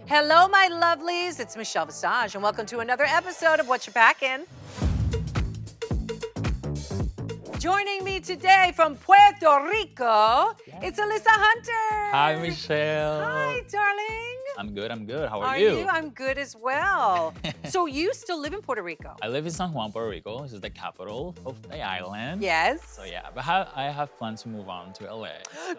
Hello, my lovelies. It's Michelle Visage, and welcome to another episode of Whatcha Packin. Joining me today from Puerto Rico, it's Alyssa Hunter. Hi, Michelle. Hi, darling. I'm good. How are you? I'm good as well. So you still live in Puerto Rico? I live in San Juan, Puerto Rico. This is the capital of the island. Yes. So yeah, but I have plans to move on to LA.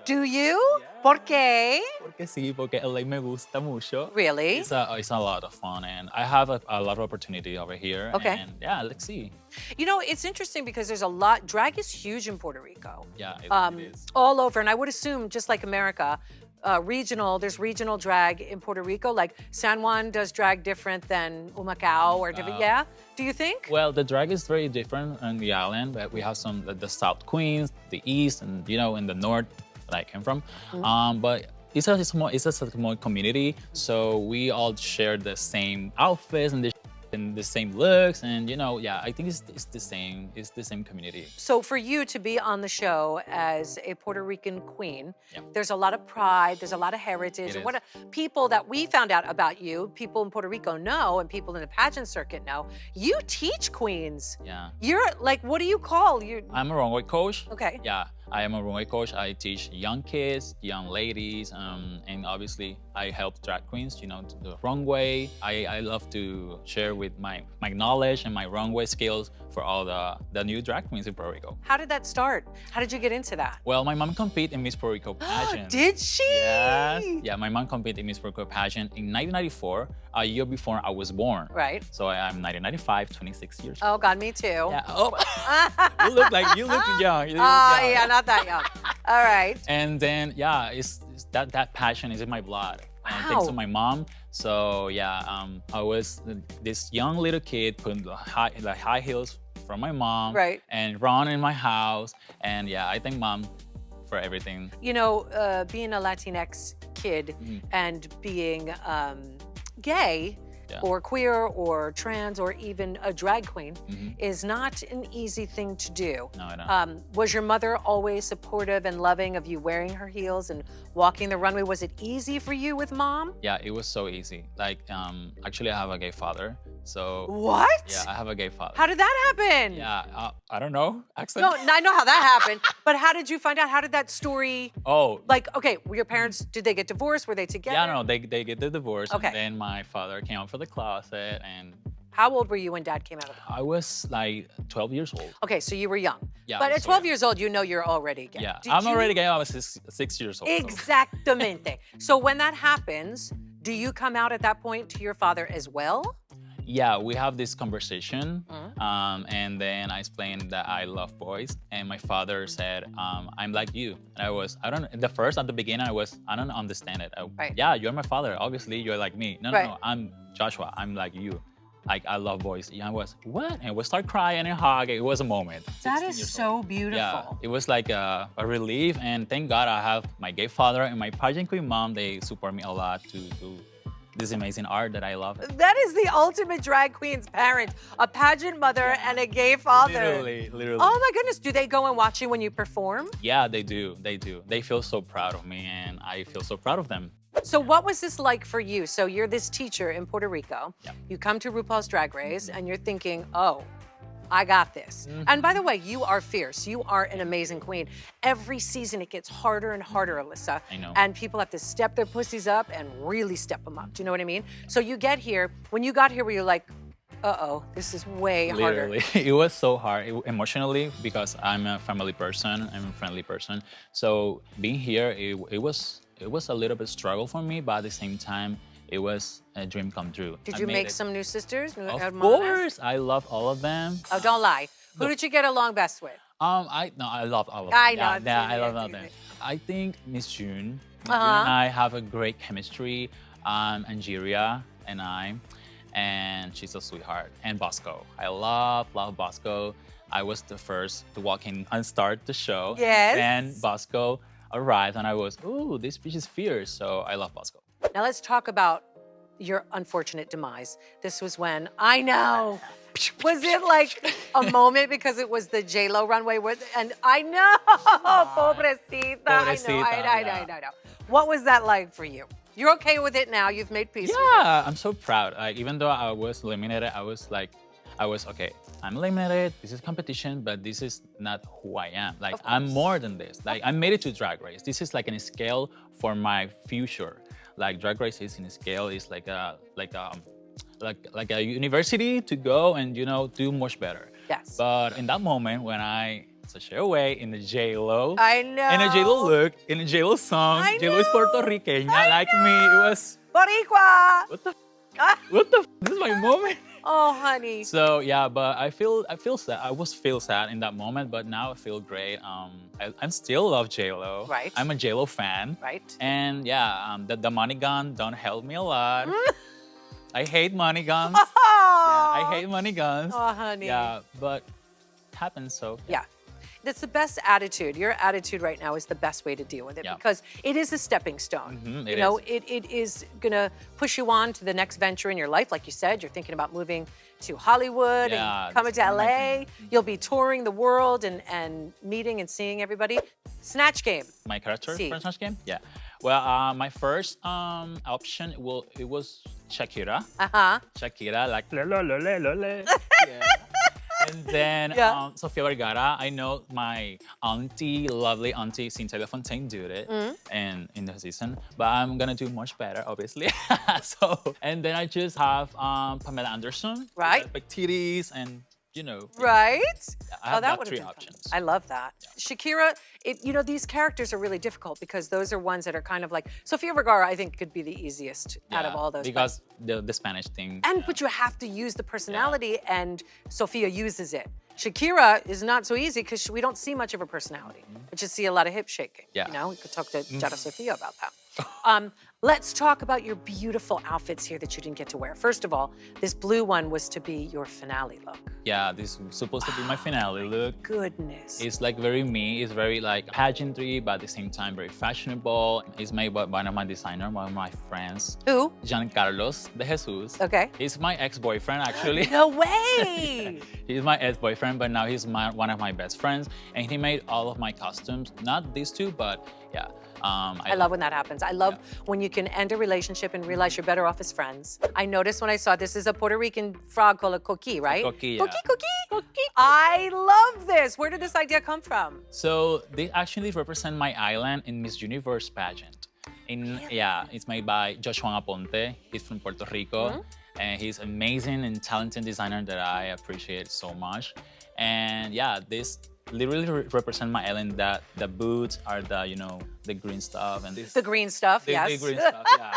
Do you? ¿Por qué? Porque sí, porque LA me gusta mucho. Really? It's a lot of fun, and I have a lot of opportunity over here. Okay. And yeah, let's see. You know, it's interesting because there's a lot, drag is huge in Puerto Rico. Yeah, it is. All over, and I would assume, just like America, there's regional drag in Puerto Rico, like San Juan does drag different than Humacao or different, yeah? Do you think? Well, the drag is very different on the island, but we have some, the South Queens, the East, and in the North that I came from. But it's a small community, so we all share the same outfits and the same looks, and I think it's the same community. So for you to be on the show as a Puerto Rican queen, there's a lot of pride, there's a lot of heritage, and what people that we found out about you, people in Puerto Rico know, and people in the pageant circuit know, you teach queens. Yeah. You're like, what do you call you? I'm a runway coach. Okay. Yeah, I am a runway coach. I teach young kids, young ladies, and obviously I help drag queens, to the runway. I love to share with my knowledge and my runway skills for all the new drag queens in Puerto Rico. How did that start? How did you get into that? Well, my mom competed in Miss Puerto Rico pageant. Did she? Yes. Yeah, my mom competed in Miss Puerto Rico pageant in 1994, a year before I was born. Right. So I'm 1995, 26 years Oh old. God, me too. Yeah. Oh, you look young. You look young. Yeah, not that young. All right. And then it's that passion is in my blood. And Wow. thanks to my mom. So yeah, I was this young little kid putting the high heels from my mom. Right. And run in my house. And yeah, I thank mom for everything. Being a Latinx kid and being gay, or queer, or trans, or even a drag queen is not an easy thing to do. No, I don't. Was your mother always supportive and loving of you wearing her heels and walking the runway? Was it easy for you with mom? Yeah, it was so easy. Like, actually, I have a gay father. So. What? Yeah, I have a gay father. How did that happen? Yeah, I don't know. Accent? No, I know how that happened, but how did you find out? How did that story? Oh. Like, okay, were your parents, did they get divorced? Were they together? Yeah, no, they get the divorce. Okay. And then my father came out for the closet, and How old were you when dad came out of the closet? I was like 12 years old. Okay, so you were young. Yeah, But I at was so 12 young. years old, you're already gay. Yeah, Did I'm you- already gay. I was 6 years old. So. Exactamente. So when that happens, do you come out at that point to your father as well? Yeah, we have this conversation, and then I explained that I love boys, and my father said, "I'm like you." And at the beginning, I don't understand it. Right. Yeah, you're my father. Obviously, you're like me. No, Right. no, I'm Joshua. I'm like you. Like, I love boys. Yeah, I was, what? And we start crying and hug. It was a moment. That 16 is years so old. beautiful. Yeah, it was like a relief, and thank God I have my gay father and my pageant queen mom. They support me a lot to do this amazing art that I love. That is the ultimate drag queen's parent, a pageant mother and a gay father. Literally. Oh my goodness, do they go and watch you when you perform? Yeah, they do. They feel so proud of me, and I feel so proud of them. So what was this like for you? So you're this teacher in Puerto Rico. Yeah. You come to RuPaul's Drag Race and you're thinking, oh, I got this. And by the way, you are fierce. You are an amazing queen. Every season it gets harder and harder, Alyssa. I know. And people have to step their pussies up and really step them up. Do you know what I mean? So you get here. When you got here, were you like, uh-oh, this is way harder. Literally, it was so hard emotionally because I'm a family person. I'm a friendly person. So being here, it was a little bit struggle for me, but at the same time, it was a dream come true. Did I you made make it. some new sisters? New Of hermanas? course, I love all of them. Oh, don't lie. Who did you get along best with? I love all of them. I know, Yeah, I've yeah, seen I it, love I've all of seen them. it. I think Miss June and I have a great chemistry. Angeria and she's a sweetheart. And Bosco. I love Bosco. I was the first to walk in and start the show. Yes. And Bosco arrived, and I was, ooh, this bitch is fierce. So I love Bosco. Now let's talk about your unfortunate demise. This was when, I know, was it like a moment because it was the J-Lo runway? And I know, pobrecita. Pobrecita, I know. What was that like for you? You're okay with it now. You've made peace with it. Yeah, I'm so proud. Like, even though I was eliminated, I was okay. I'm eliminated. This is competition, but this is not who I am. Like, I'm more than this. Like, I made it to Drag Race. This is like a scale for my future. Like, Drag Race is in a scale. It's like a university to go and do much better. Yes. But in that moment when I sashay away in the J-Lo. I know. In a J-Lo look, in a J-Lo song. J-Lo is Puerto Rican. Like me, it was. Boricua. What the? What the? This is my moment. Oh, honey. So yeah, but I feel sad. I feel sad in that moment, but now I feel great. I still love J-Lo. Right. I'm a J-Lo fan. Right. And yeah, the money gun don't help me a lot. I hate money guns. Oh. Yeah, I hate money guns. Oh, honey. Yeah, but it happens, so. Yeah. That's the best attitude. Your attitude right now is the best way to deal with it because it is a stepping stone. It is gonna push you on to the next venture in your life. Like you said, you're thinking about moving to Hollywood and coming to LA. You'll be touring the world and meeting and seeing everybody. Snatch Game. My character for Snatch Game? Yeah. Well, my first option, it was Shakira. Shakira, like, yeah. And then Sofia Vergara, I know my lovely auntie Cynthia Fontaine did it and in the season, but I'm gonna do much better, obviously. And then I just have Pamela Anderson, right? Big titties and right? I have that would three have been options. Fun. I love that. Yeah. Shakira, these characters are really difficult because those are ones that are kind of like Sofia Vergara. I think could be the easiest out of all those. Because the Spanish thing. But you have to use the personality, and Sofia uses it. Shakira is not so easy because we don't see much of her personality. We just see a lot of hip shaking. Yeah. We could talk to Jada Sofia about that. Let's talk about your beautiful outfits here that you didn't get to wear. First of all, this blue one was to be your finale look. Yeah, this was supposed to be my finale look. Goodness. It's like very me. It's very like pageantry, but at the same time very fashionable. It's made by one of my designers, one of my friends. Who? Giancarlos de Jesus. Okay. He's my ex-boyfriend, actually. No way! He's my ex-boyfriend, but now he's one of my best friends. And he made all of my costumes. Not these two, but yeah. I love when that happens. I love when you can end a relationship and realize you're better off as friends. I noticed when I saw this is a Puerto Rican frog called a coqui, right? Coqui, Coqui. I love this. Where did this idea come from? So they actually represent my island in Miss Universe pageant. It's made by Joshua Aponte. He's from Puerto Rico. And he's amazing and talented designer that I appreciate so much. And yeah, this literally represent my island. That the boots are the green stuff and this. The green stuff, yes. The green stuff, yeah.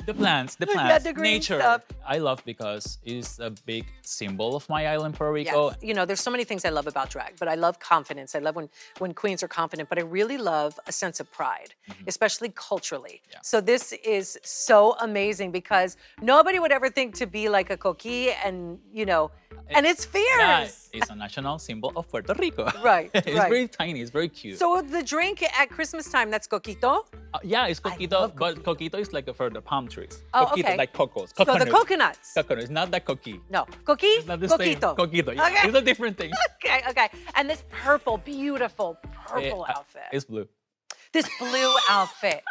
The plants, yeah, the green nature. Stuff. I love because it's a big symbol of my island, Puerto Rico. Yes. There's so many things I love about drag, but I love confidence. I love when queens are confident, but I really love a sense of pride, especially culturally. Yeah. So this is so amazing because nobody would ever think to be like a coqui and, and it's fierce. Yeah, it's a national symbol of Puerto Rico. Right, It's very tiny, it's very cute. So the drink at Christmas time, that's coquito? Yeah, it's coquito, but coquito is like for the palm trees. Oh, coquito, okay. like cocos. So the coconuts. Coconuts, not that coqui. No, coqui, it's not the same. coquito. Coquito, yeah. Okay. It's a different thing. Okay. And this beautiful purple outfit. It's blue. This blue outfit.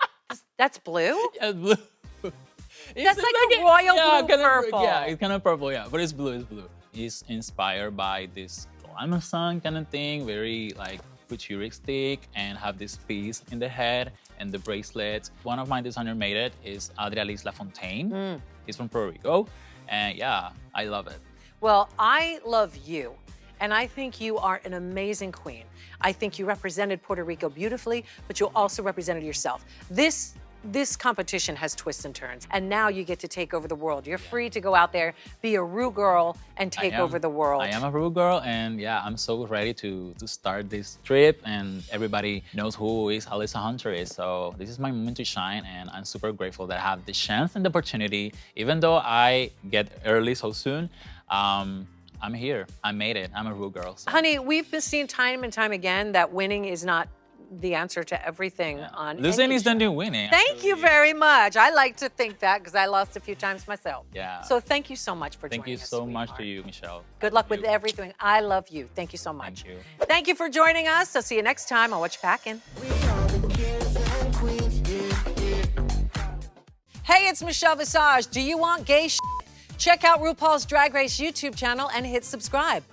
That's blue? Yeah, it's blue. That's like a royal blue purple. Yeah, it's kind of purple, yeah, but it's blue. It's inspired by this Amazon kind of thing, very like futuristic, and have this piece in the head and the bracelets. One of my designers made it is Adrialis Lafontaine. He's from Puerto Rico, and yeah, I love it. Well, I love you, and I think you are an amazing queen. I think you represented Puerto Rico beautifully, but you also represented yourself. This competition has twists and turns, and now you get to take over the world. You're free to go out there, be a Ru girl, and take over the world. I am a Ru girl, and yeah, I'm so ready to start this trip, and everybody knows who is Alyssa Hunter is. So this is my moment to shine, and I'm super grateful that I have the chance and the opportunity. Even though I get early so soon, I'm here. I made it. I'm a Ru girl. So. Honey, we've been seeing time and time again that winning is not the answer to everything on losing is the new winning. Thank you very much. I like to think that because I lost a few times myself. Yeah. So thank you so much for joining us. Thank you so much to you, Michelle. Good luck with everything. I love you. Thank you so much. Thank you. Thank you for joining us. I'll see you next time on Whatcha Packin. Hey, it's Michelle Visage. Do you want gay shit? Check out RuPaul's Drag Race YouTube channel and hit subscribe.